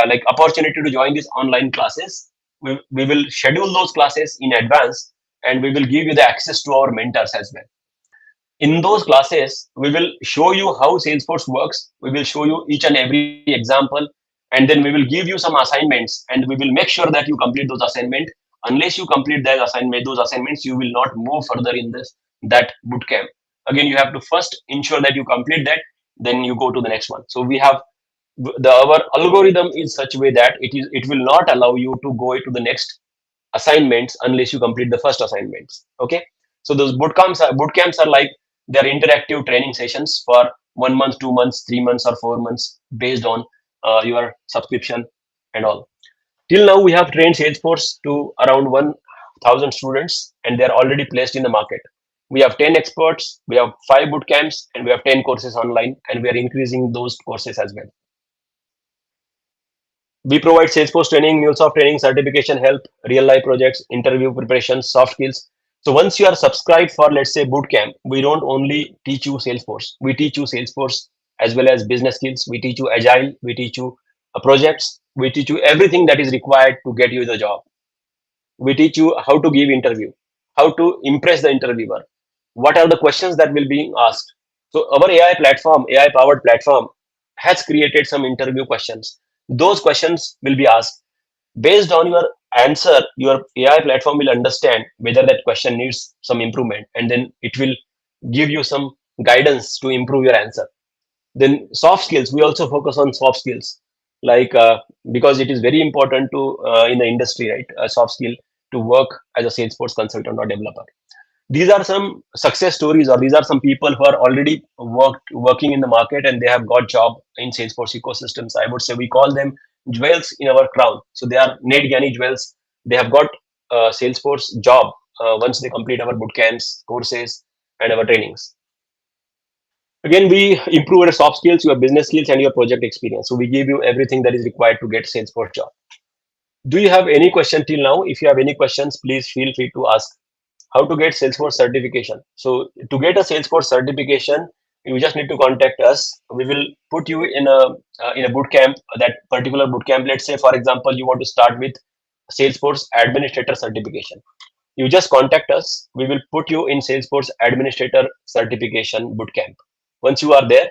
like opportunity to join these online classes. We will schedule those classes in advance, and we will give you the access to our mentors as well. In those classes, we will show you how Salesforce works. We will show you each and every example, and then we will give you some assignments, and we will make sure that you complete those assignments. Unless you complete those assignments, you will not move further in that bootcamp. Again, you have to first ensure that you complete that, then you go to the next one. So we have the our algorithm is such a way that it will not allow you to go to the next assignments unless you complete the first assignments. Okay, so those bootcamps are like they're interactive training sessions for 1 month, 2 months, 3 months, or 4 months based on your subscription and all. Till now, we have trained Salesforce to around 1,000 students, and they're already placed in the market. We have 10 experts, we have 5 bootcamps, and we have 10 courses online, and we are increasing those courses as well. We provide Salesforce training, MuleSoft training, certification help, real life projects, interview preparation, soft skills. So once you are subscribed for, let's say, bootcamp, we don't only teach you Salesforce. We teach you Salesforce as well as business skills. We teach you agile. We teach you projects. We teach you everything that is required to get you the job. We teach you how to give interview, how to impress the interviewer, what are the questions that will be asked. So our AI powered platform has created some interview questions. Those questions will be asked. Based on your answer, your AI platform will understand whether that question needs some improvement, and then it will give you some guidance to improve your answer. Then soft skills, we also focus on soft skills, like because it is very important to in the industry, right? A soft skill to work as a Salesforce consultant or developer. These are some success stories, or these are some people who are already working in the market and they have got job in Salesforce ecosystems. I would say we call them jewels in our crown. So they are Gyani jewels. They have got Salesforce job once they complete our bootcamps, courses, and our trainings. Again, we improve your soft skills, your business skills, and your project experience. So we give you everything that is required to get Salesforce job. Do you have any question till now? If you have any questions, please feel free to ask. How to get Salesforce certification? So to get a Salesforce certification, you just need to contact us. We will put you in a boot camp. That particular boot camp. Let's say, for example, you want to start with Salesforce administrator certification. You just contact us. We will put you in Salesforce administrator certification bootcamp. Once you are there,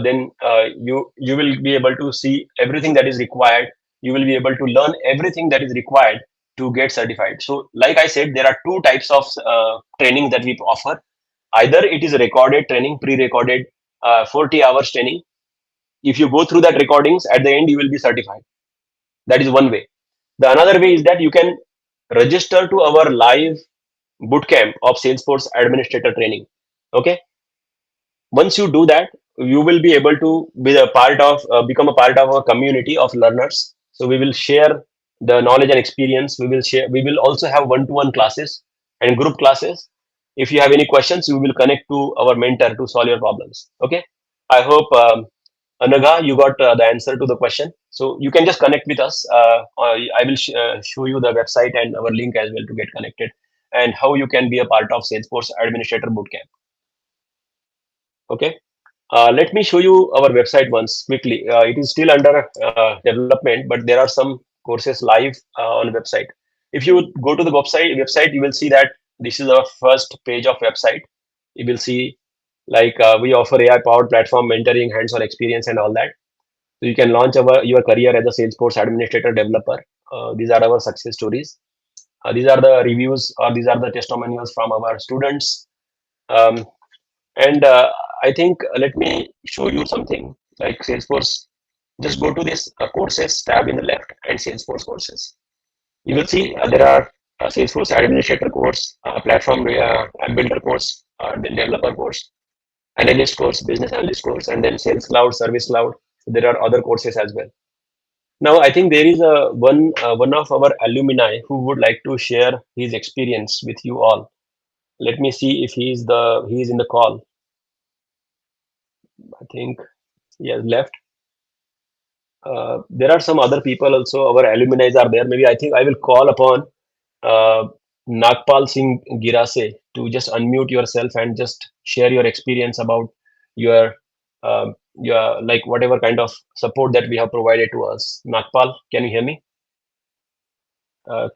then you will be able to see everything that is required. You will be able to learn everything that is required to get certified. So like I said, there are two types of training that we offer. Either it is recorded training, pre-recorded 40 hours training. If you go through that recordings, at the end you will be certified. That is one way. The another way is that you can register to our live bootcamp of Salesforce administrator training. Okay, once you do that, you will be able to be a part of become a part of a community of learners. So we will share the knowledge and experience. We will also have one-to-one classes and group classes. If you have any questions, we will connect to our mentor to solve your problems. Okay, I hope Anaga, you got the answer to the question. So you can just connect with us. I will show you the website and our link as well to get connected, and how you can be a part of Salesforce administrator bootcamp. Okay. Let me show you our website once quickly. It is still under development, but there are some courses live on the website. If you go to the website, you will see that this is our first page of website. You will see like we offer AI powered platform, mentoring, hands-on experience, and all that. So you can launch your career as a Salesforce administrator developer. These are our success stories. These are the reviews, or these are the testimonials from our students. Um, and I think let me show you something like Salesforce. Just go to this courses tab in the left and Salesforce courses. You will see there are Salesforce administrator course, platform builder course, then developer course, analyst course, business analyst course, and then sales cloud, service cloud. So there are other courses as well. Now I think there is a one of our alumni who would like to share his experience with you all. Let me see if he is in the call. I think he has left. There are some other people also. Our alumni are there. Maybe I think I will call upon uh, Nagpal Singh Girase to just unmute yourself and just share your experience about your like whatever kind of support that we have provided to us. Nagpal, can you hear me?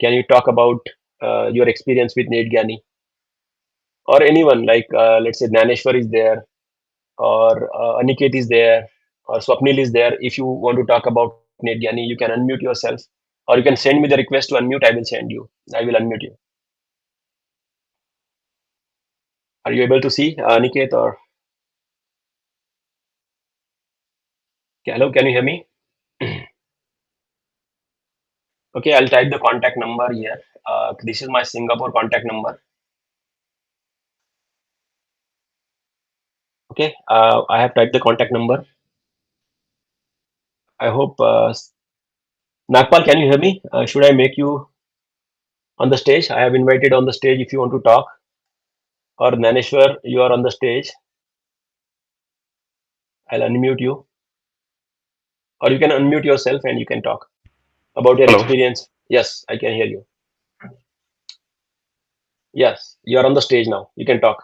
Can you talk about your experience with Gyani, or anyone like let's say Naneshwar is there, or Aniket is there, or Swapnil is there. If you want to talk about NetGyani, you can unmute yourself, or you can send me the request to unmute. I will send you. I will unmute you. Are you able to see Aniket or hello? Can you hear me? Okay, I'll type the contact number here. This is my Singapore contact number. Okay, I have typed the contact number. I hope Nagpal, can you hear me? Should I make you on the stage? I have invited on the stage if you want to talk. Or Naneshwar, you are on the stage. I'll unmute you, or you can unmute yourself and you can talk about your Hello. experience. Yes, I can hear you. Yes, you are on the stage now. You can talk.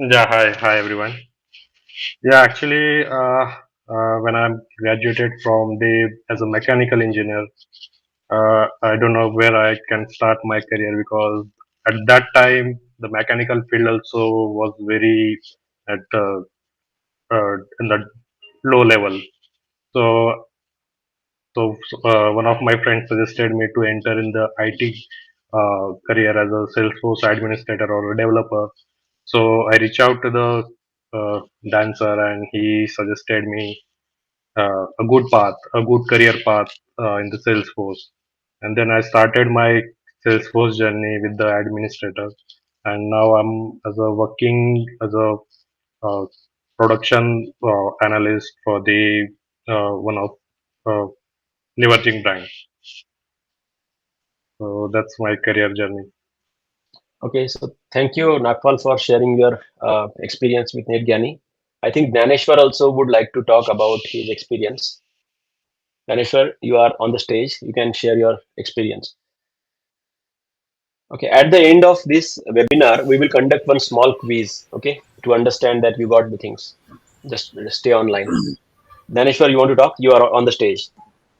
Yeah, hi everyone. Yeah, actually, when I'm graduated from the as a mechanical engineer, I don't know where I can start my career because at that time the mechanical field also was very at in the low level. So, one of my friends suggested me to enter in the IT career as a Salesforce administrator or a developer. So I reached out to the dancer, and he suggested me a good path, a good career path in the Salesforce. And then I started my Salesforce journey with the administrator, and now I'm as a working as a production analyst for the one of uh, emerging brand. So that's my career journey. Okay, so thank you, Nagpal, for sharing your experience with NetGani. I think Daneshwar also would like to talk about his experience. Daneshwar, you are on the stage. You can share your experience. Okay, at the end of this webinar, we will conduct one small quiz, okay, to understand that you got the things. Just stay online. Daneshwar, you want to talk? You are on the stage.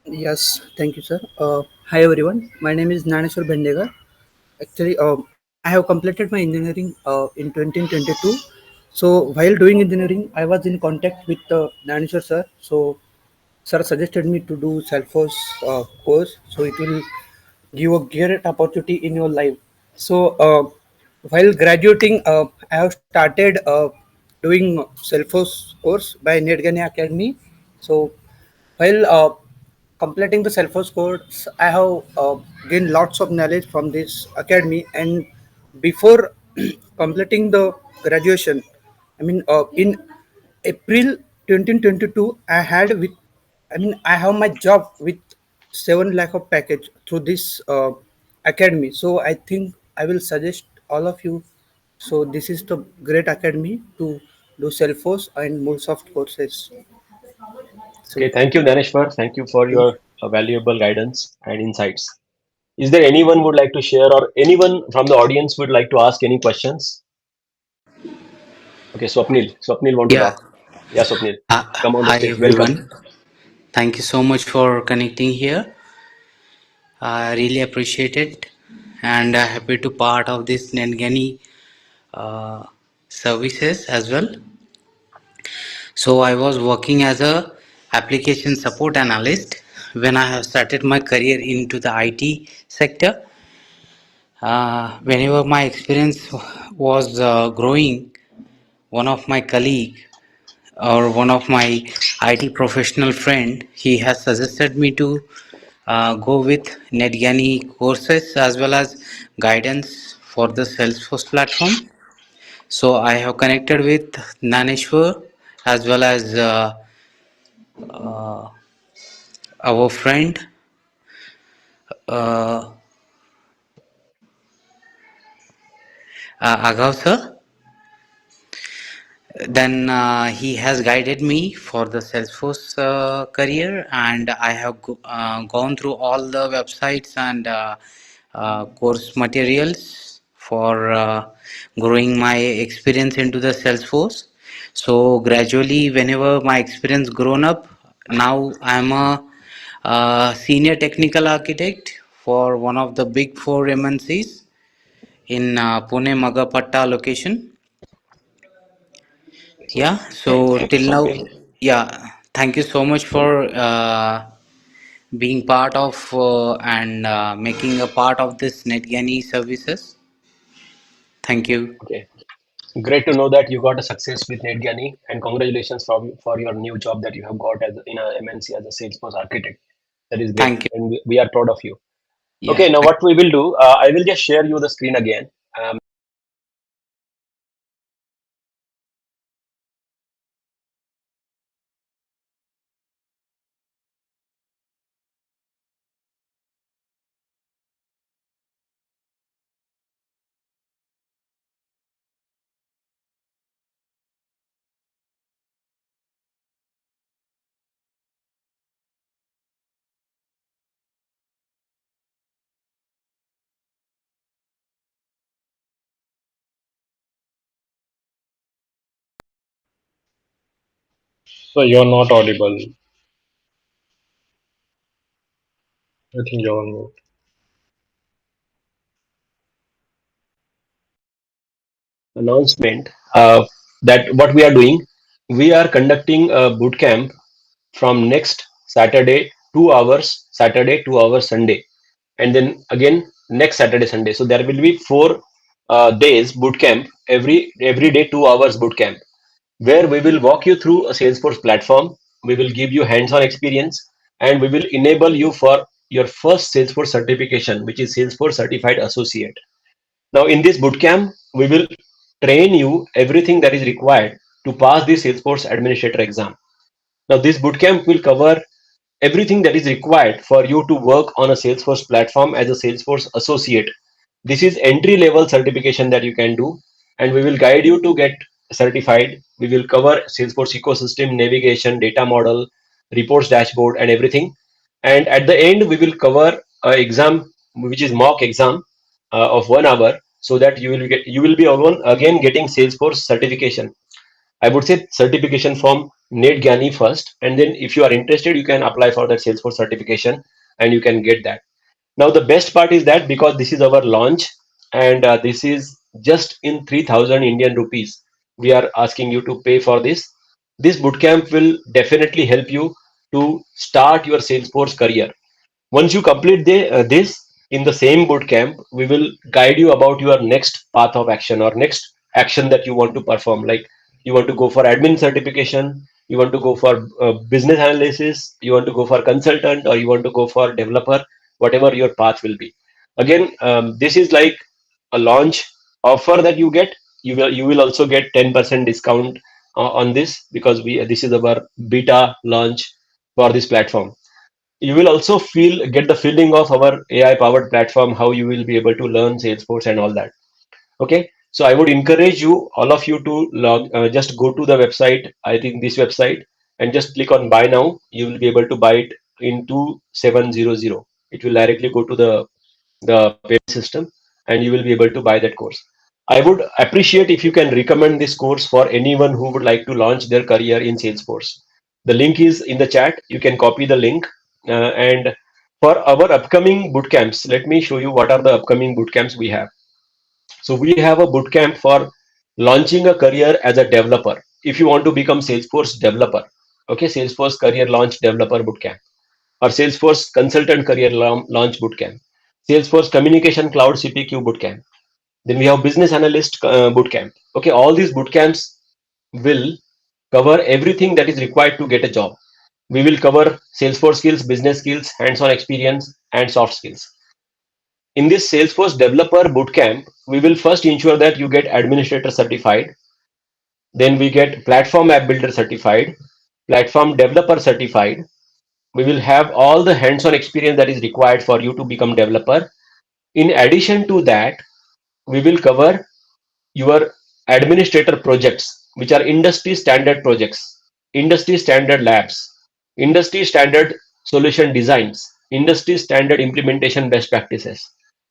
Yes, thank you, sir. Hi, everyone. My name is Naneshwar Bendega. Actually, I have completed my engineering in 2022. So, while doing engineering, I was in contact with Naneshwar, sir. So, sir suggested me to do Salesforce course. So, it will give a great opportunity in your life. So, while graduating, I have started doing Salesforce course by NetGani Academy. So, while completing the Salesforce course, I have gained lots of knowledge from this academy. And before completing the graduation, I mean, in April 2022, I have my job with 7 lakh of package through this academy. So I think I will suggest all of you. So this is the great academy to do Salesforce and MuleSoft courses. Okay, So thank you, Daneshwar. Thank you for thank your valuable guidance and insights. Is there anyone would like to share, or anyone from the audience would like to ask any questions? Okay, Swapnil. Swapnil want to Yeah. talk. Yeah, Swapnil. Come on the Hi stage. Welcome. everyone. Thank you so much for connecting here. I really appreciate it, and happy to part of this Nengani uh, services as well. So I was working as a application support analyst when I have started my career into the IT sector. Whenever my experience was growing, one of my colleague or one of my IT professional friend, he has suggested me to go with NetGani courses as well as guidance for the Salesforce platform. So I have connected with Naneshwar as well as our friend uh, Agav sir. Then he has guided me for the Salesforce career, and I have gone through all the websites and course materials for growing my experience into the Salesforce. So gradually, whenever my experience grown up, now I'm a senior technical architect for one of the big four MNCs in Pune Magapatta location. Yeah, so till now, Okay. yeah, thank you so much for being part of and making a part of this NetGani services. Thank you. Okay. Great to know that you got a success with NetGyani, and congratulations for your new job that you have got as in a MNC as a Salesforce architect. That is great, Thank you. and we are proud of you. Yeah. Okay, now what we will do, I will just share you the screen again. So you're not audible. I think you're on mute. Announcement that what we are doing, we are conducting a boot camp from next Saturday, 2 hours, Saturday, 2 hours Sunday, and then again next Saturday, Sunday. So there will be 4 days boot camp, every day 2 hours boot camp, where we will walk you through a Salesforce platform. We will give you hands-on experience, and we will enable you for your first Salesforce certification, which is Salesforce Certified Associate. Now, in this bootcamp, we will train you everything that is required to pass the Salesforce Administrator exam. Now, this bootcamp will cover everything that is required for you to work on a Salesforce platform as a Salesforce associate. This is entry level certification that you can do, and we will guide you to get certified. We will cover Salesforce ecosystem, navigation, data model, reports dashboard, and everything. And at the end, we will cover an exam, which is mock exam of 1 hour, so that you will be again getting Salesforce certification. I would say certification from NetGyani first, and then if you are interested, you can apply for that Salesforce certification, and you can get that. Now, the best part is that because this is our launch, and this is just in 3,000 Indian rupees, we are asking you to pay for this. This bootcamp will definitely help you to start your Salesforce career. Once you complete this in the same boot camp, we will guide you about your next path of action or next action that you want to perform. Like you want to go for admin certification, you want to go for business analysis, you want to go for consultant, or you want to go for developer, whatever your path will be. Again, this is like a launch offer that you get. You will also get 10% discount on this because we this is our beta launch for this platform. You will also get the feeling of our AI powered platform, how you will be able to learn Salesforce and all that. Okay, so I would encourage you, all of you, to just go to the website. I think this website, and just click on buy now. You will be able to buy it in 2700. It will directly go to the payment system, and you will be able to buy that course. I would appreciate if you can recommend this course for anyone who would like to launch their career in Salesforce. The link is in the chat. You can copy the link. And for our upcoming boot camps, let me show you what are the upcoming boot camps we have. So we have a boot camp for launching a career as a developer. If you want to become Salesforce developer, okay, Salesforce career launch developer boot camp, or Salesforce consultant career launch boot camp, Salesforce communication cloud CPQ boot camp. Then we have business analyst boot camp. Okay, all these boot camps will cover everything that is required to get a job. We will cover Salesforce skills, business skills, hands-on experience, and soft skills. In this Salesforce developer bootcamp, we will first ensure that you get administrator certified. Then we get platform app builder certified, platform developer certified. We will have all the hands-on experience that is required for you to become developer. In addition to that, we will cover your administrator projects, which are industry standard projects, industry standard labs, industry standard solution designs, industry standard implementation best practices.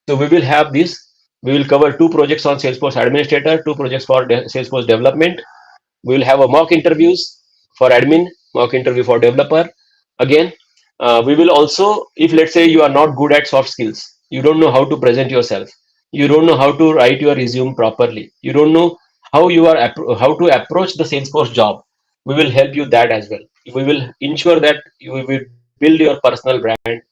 So we will have this. We will cover 2 projects on Salesforce administrator, 2 projects for Salesforce development. We will have a mock interviews for admin, mock interview for developer. Again, we will also, if let's say you are not good at soft skills, you don't know how to present yourself, you don't know how to write your resume properly, you don't know how to approach the Salesforce job, we will help you that as well. We will ensure that you will build your personal brand.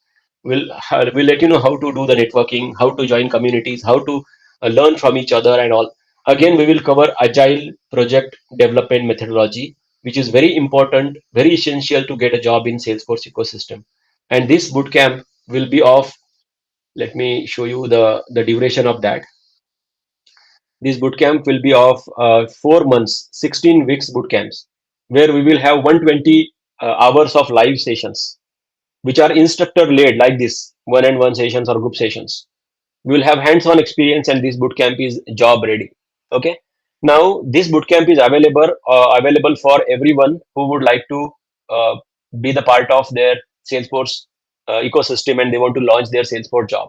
We'll let you know how to do the networking, how to join communities, how to learn from each other and all. Again, we will cover agile project development methodology, which is very important, very essential to get a job in Salesforce ecosystem. And this bootcamp will be of, let me show you the duration of that. This bootcamp will be of 4 months, 16 weeks bootcamps, where we will have 120 hours of live sessions, which are instructor led, like this one-on-one sessions or group sessions. We will have hands-on experience, and this bootcamp is job ready. Okay. Now this bootcamp is available for everyone who would like to uh, be the part of their Salesforce ecosystem, and they want to launch their Salesforce job.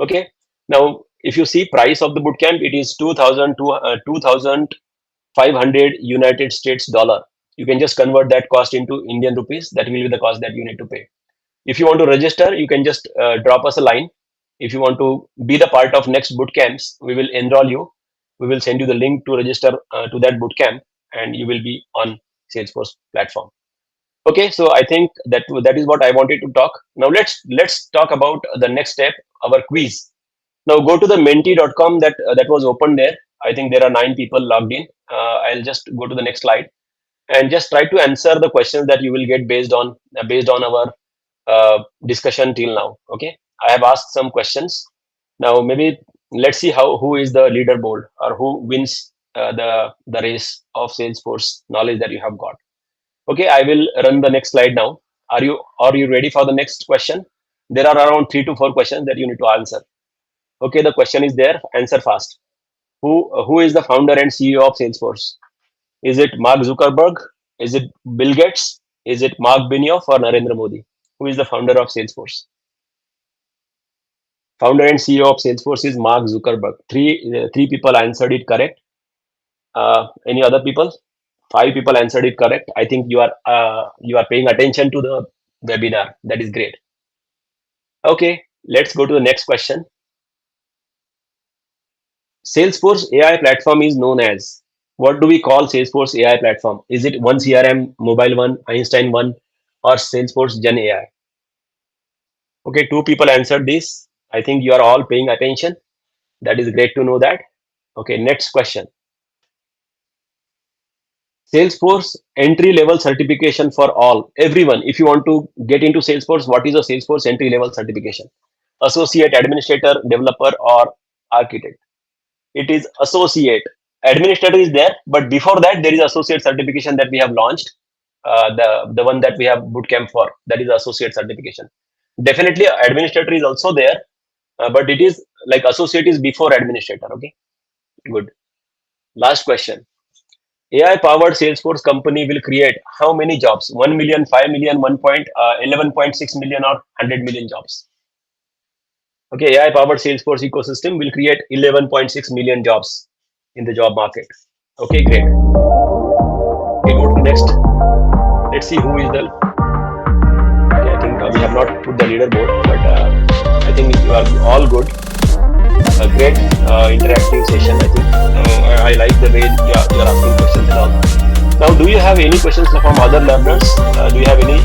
Okay. Now, if you see price of the bootcamp, it is 2,500 United States dollar. You can just convert that cost into Indian rupees. That will be the cost that you need to pay. If you want to register, you can just drop us a line. If you want to be the part of next boot camps, we will enroll you. We will send you the link to register to that boot camp, and you will be on Salesforce platform. Okay, so I think that is what I wanted to talk. Now let's talk about the next step, our quiz. Now go to the menti.com that was open there. I think there are 9 people logged in. I'll just go to the next slide and just try to answer the questions that you will get based on our discussion till now. Okay, I have asked some questions. Now maybe let's see how who is the leaderboard or who wins the race of Salesforce knowledge that you have got. Okay, I will run the next slide now. Are you ready for the next question? There are around 3 to 4 questions that you need to answer. Okay, the question is there. Answer fast. Who is the founder and CEO of Salesforce? Is it Mark Zuckerberg? Is it Bill Gates? Is it Mark Benioff or Narendra Modi? Who is the founder of Salesforce? Founder and CEO of Salesforce is Mark Zuckerberg. Three people answered it correct. Any other people? 5 people answered it correct. I think you are paying attention to the webinar. That is great. Okay, let's go to the next question. Salesforce AI platform is known as, what do we call Salesforce AI platform? Is it one CRM, mobile one, Einstein one, or Salesforce Gen AI? Okay, 2 people answered this. I think you are all paying attention. That is great to know that. Okay, next question. Salesforce entry level certification for all, everyone. If you want to get into Salesforce, what is a Salesforce entry level certification? Associate, administrator, developer, or architect? It is associate. Administrator is there, but before that, there is associate certification that we have launched. The one that we have bootcamp for, that is associate certification. Definitely, administrator is also there, but it is like associate is before administrator. Okay, good. Last question. AI powered Salesforce company will create how many jobs? 1 million, 5 million, 11.6 million, or 100 million jobs? Okay, AI powered Salesforce ecosystem will create 11.6 million jobs in the job market. Okay, great. Okay, go to next. Let's see who is the. Okay, I think we have not put the leaderboard, but I think you are all good. A great interactive session. I think I like the way you are asking questions and all. Now, do you have any questions from other learners? Do you have any